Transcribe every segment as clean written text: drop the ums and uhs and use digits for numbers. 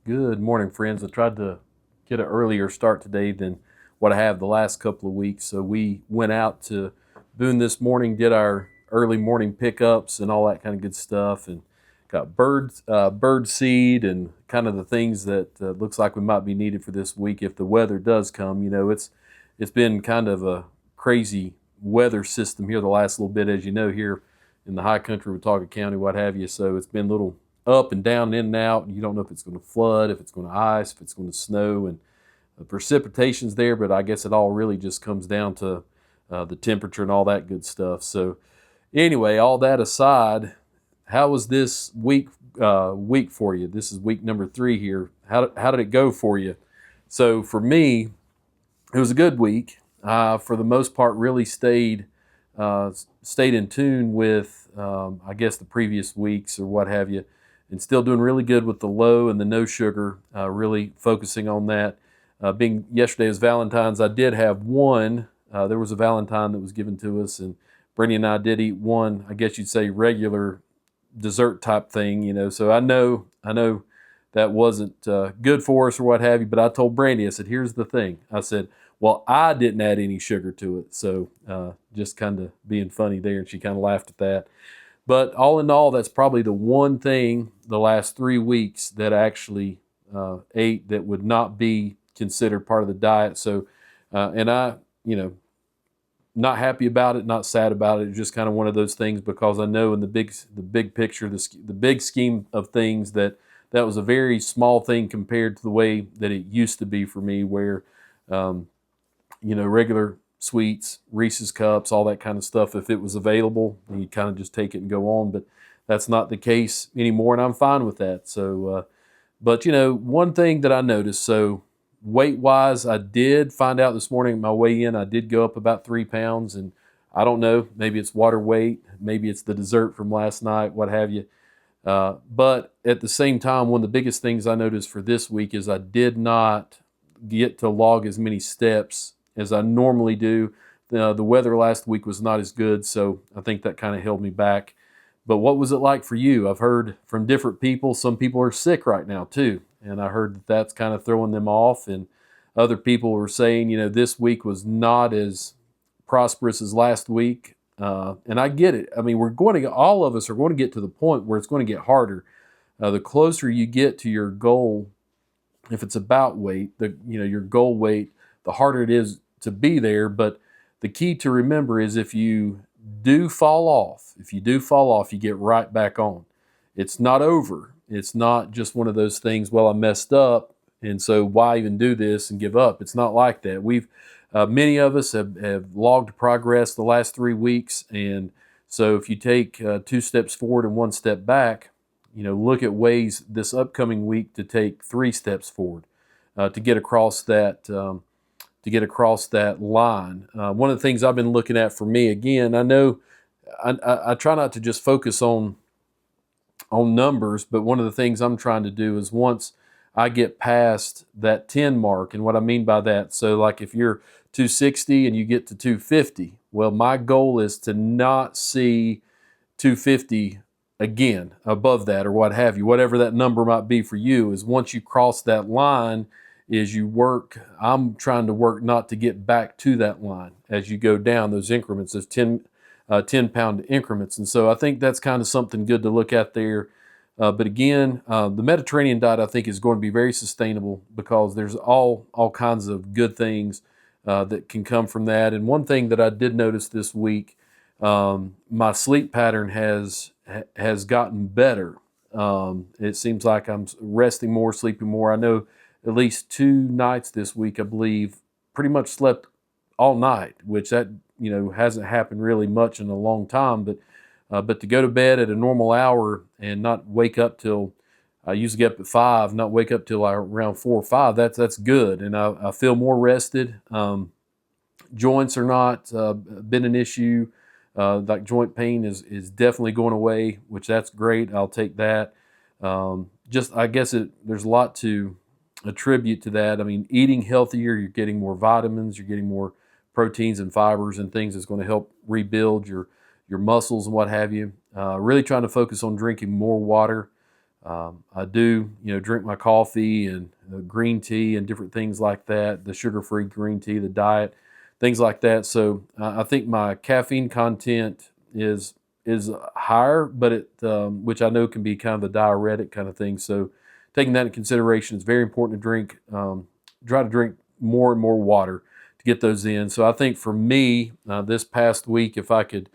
Good morning, friends. I tried to get an earlier start today than what I have the last couple of weeks. So we went out to Boone this morning, did our early morning pickups and all that kind of good stuff, and got bird seed and kind of the things that looks like we might be needed for this week if the weather does come. It's been kind of a crazy weather system here the last little bit, as you know, here in the high country, Watauga County, what have you. So it's been a little up and down, in and out. You don't know if it's going to flood, if it's going to ice, if it's going to snow, and the precipitation's there. But I guess it all really just comes down to the temperature and all that good stuff. So anyway, all that aside, how was this week for you? This is week number 3 here. How did it go for you? So for me, it was a good week. For the most part, really stayed in tune with, I guess, the previous weeks or what have you, and still doing really good with the low and the no sugar, really focusing on that. Being yesterday was Valentine's, I did have one. There was a Valentine that was given to us, and Brittany and I did eat one, I guess you'd say, regular dessert type thing, so I know that wasn't good for us or what have you, but I told Brandy, I said, here's the thing. I said, well, I didn't add any sugar to it, so just kind of being funny there, and she kind of laughed at that. But all in all, that's probably the one thing the last 3 weeks that I actually ate that would not be considered part of the diet. So, and I, not happy about it, not sad about it. It's just kind of one of those things, because I know in the big picture, the big scheme of things, that was a very small thing compared to the way that it used to be for me, where regular sweets, Reese's cups, all that kind of stuff, if it was available, you kind of just take it and go on. But that's not the case anymore, and I'm fine with that. So, but one thing that I noticed, so weight-wise, I did find out this morning at my weigh-in, I did go up about 3 pounds, and I don't know, maybe it's water weight, maybe it's the dessert from last night, what have you. But at the same time, one of the biggest things I noticed for this week is I did not get to log as many steps as I normally do. The weather last week was not as good, so I think that kind of held me back. But what was it like for you? I've heard from different people. Some people are sick right now too, and I heard that that's kind of throwing them off. And other people were saying, this week was not as prosperous as last week. And I get it. I mean, all of us are going to get to the point where it's going to get harder. The closer you get to your goal, if it's about weight, your goal weight, the harder it is to be there. But the key to remember is if you do fall off, you get right back on. It's not over. It's not just one of those things, well, I messed up, and so why even do this and give up? It's not like that. Many of us have logged progress the last 3 weeks, and so if you take 2 steps forward and 1 step back, look at ways this upcoming week to take 3 steps forward, to get across that line. One of the things I've been looking at for me, again, I know I try not to just focus on numbers, but one of the things I'm trying to do is, once I get past that 10 mark, and what I mean by that, so like if you're 260 and you get to 250, well, my goal is to not see 250 again above that, or what have you, whatever that number might be for you. Is once you cross that line, I'm trying to work not to get back to that line as you go down those increments, those 10-pound increments. And so I think that's kind of something good to look at there. But again, the Mediterranean diet, I think, is going to be very sustainable, because there's all kinds of good things that can come from that. And one thing that I did notice this week, my sleep pattern has gotten better. It seems like I'm resting more, sleeping more. I know at least 2 nights this week, I believe, pretty much slept all night, which that hasn't happened really much in a long time. But to go to bed at a normal hour and not wake up till, I usually get up at 5, not wake up till around 4 or 5. That's good, and I feel more rested. Joints are not been an issue. Like joint pain is definitely going away, which that's great. I'll take that. I guess there's a lot to attribute to that. I mean, eating healthier, you're getting more vitamins, you're getting more proteins and fibers and things that's going to help rebuild your muscles and what have you. Really trying to focus on drinking more water. I do, drink my coffee and green tea and different things like that, the sugar-free green tea, the diet, things like that. So I think my caffeine content is higher, but which I know can be kind of the diuretic kind of thing. So taking that into consideration, it's very important to drink, try to drink more and more water to get those in. So I think for me, this past week, if I could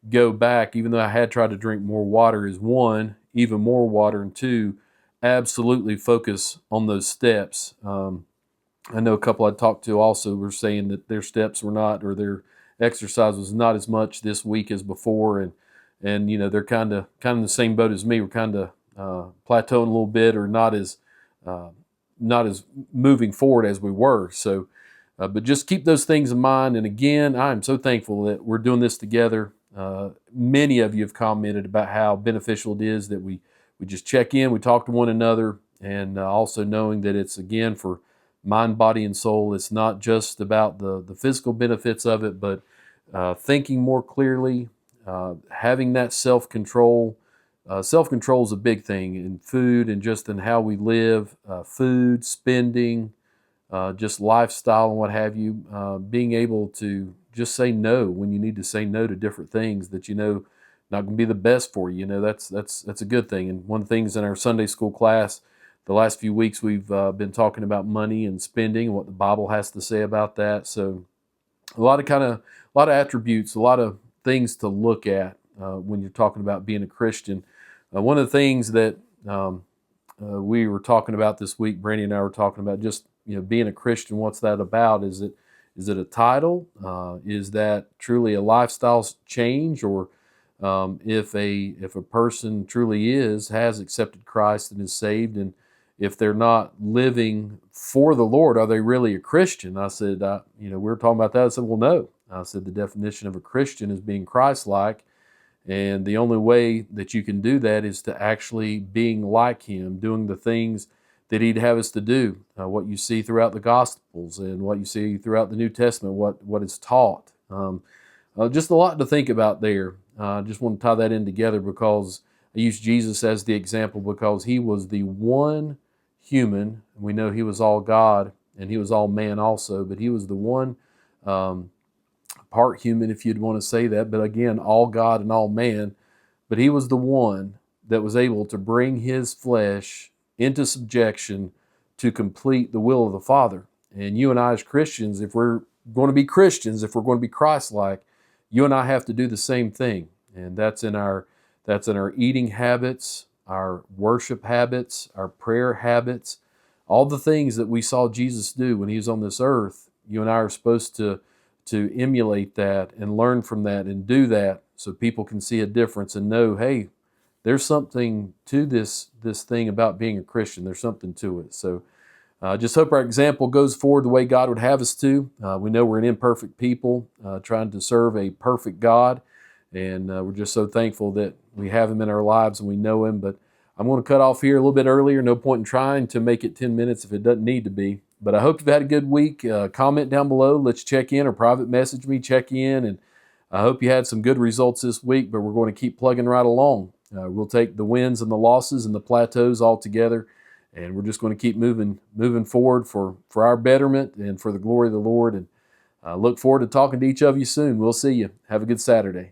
go back, even though I had tried to drink more water, is one, even more water, and two, absolutely focus on those steps. I know a couple I talked to also were saying that their steps were not, or their exercise was not as much this week as before, and they're kind of in the same boat as me. We're kind of plateauing a little bit, or uh, not as moving forward as we were. So, but just keep those things in mind. And again, I am so thankful that we're doing this together. Many of you have commented about how beneficial it is that we just check in, we talk to one another, and also knowing that it's, again, for mind, body, and soul. It's not just about the physical benefits of it, but thinking more clearly, having that self-control. Self-control is a big thing in food and just in how we live, food, spending, just lifestyle and what have you, being able to just say no when you need to say no to different things that not going to be the best for you. That's a good thing. And one of the things in our Sunday school class, the last few weeks, we've been talking about money and spending, what the Bible has to say about that. So a lot of attributes, a lot of things to look at when you're talking about being a Christian. One of the things that we were talking about this week, Brandy and I were talking about just being a Christian. What's that about? Is it a title? Is that truly a lifestyle change, or if a person truly has accepted Christ and is saved, and if they're not living for the Lord, are they really a Christian? I said, we were talking about that. I said, well, no. I said the definition of a Christian is being Christ-like. And the only way that you can do that is to actually being like Him, doing the things that He'd have us to do, what you see throughout the Gospels and what you see throughout the New Testament, what is taught. Just a lot to think about there. I just want to tie that in together because I use Jesus as the example because He was the one human. We know He was all God and He was all man also, but He was the one part human, if you'd want to say that, but again, all God and all man. But He was the one that was able to bring His flesh into subjection to complete the will of the Father. And you and I as Christians, if we're going to be Christians, if we're going to be Christ-like, you and I have to do the same thing. And that's in our eating habits, our worship habits, our prayer habits, all the things that we saw Jesus do when He was on this earth. You and I are supposed to emulate that and learn from that and do that so people can see a difference and know, hey, there's something to this thing about being a Christian. There's something to it. So I just hope our example goes forward the way God would have us to. We know we're an imperfect people trying to serve a perfect God, and we're just so thankful that we have Him in our lives and we know Him. But I'm going to cut off here a little bit earlier. No point in trying to make it 10 minutes if it doesn't need to be. But I hope you've had a good week. Comment down below. Let's check in, or private message me, check in. And I hope you had some good results this week, but we're going to keep plugging right along. We'll take the wins and the losses and the plateaus all together, and we're just going to keep moving forward for our betterment and for the glory of the Lord. And I look forward to talking to each of you soon. We'll see you. Have a good Saturday.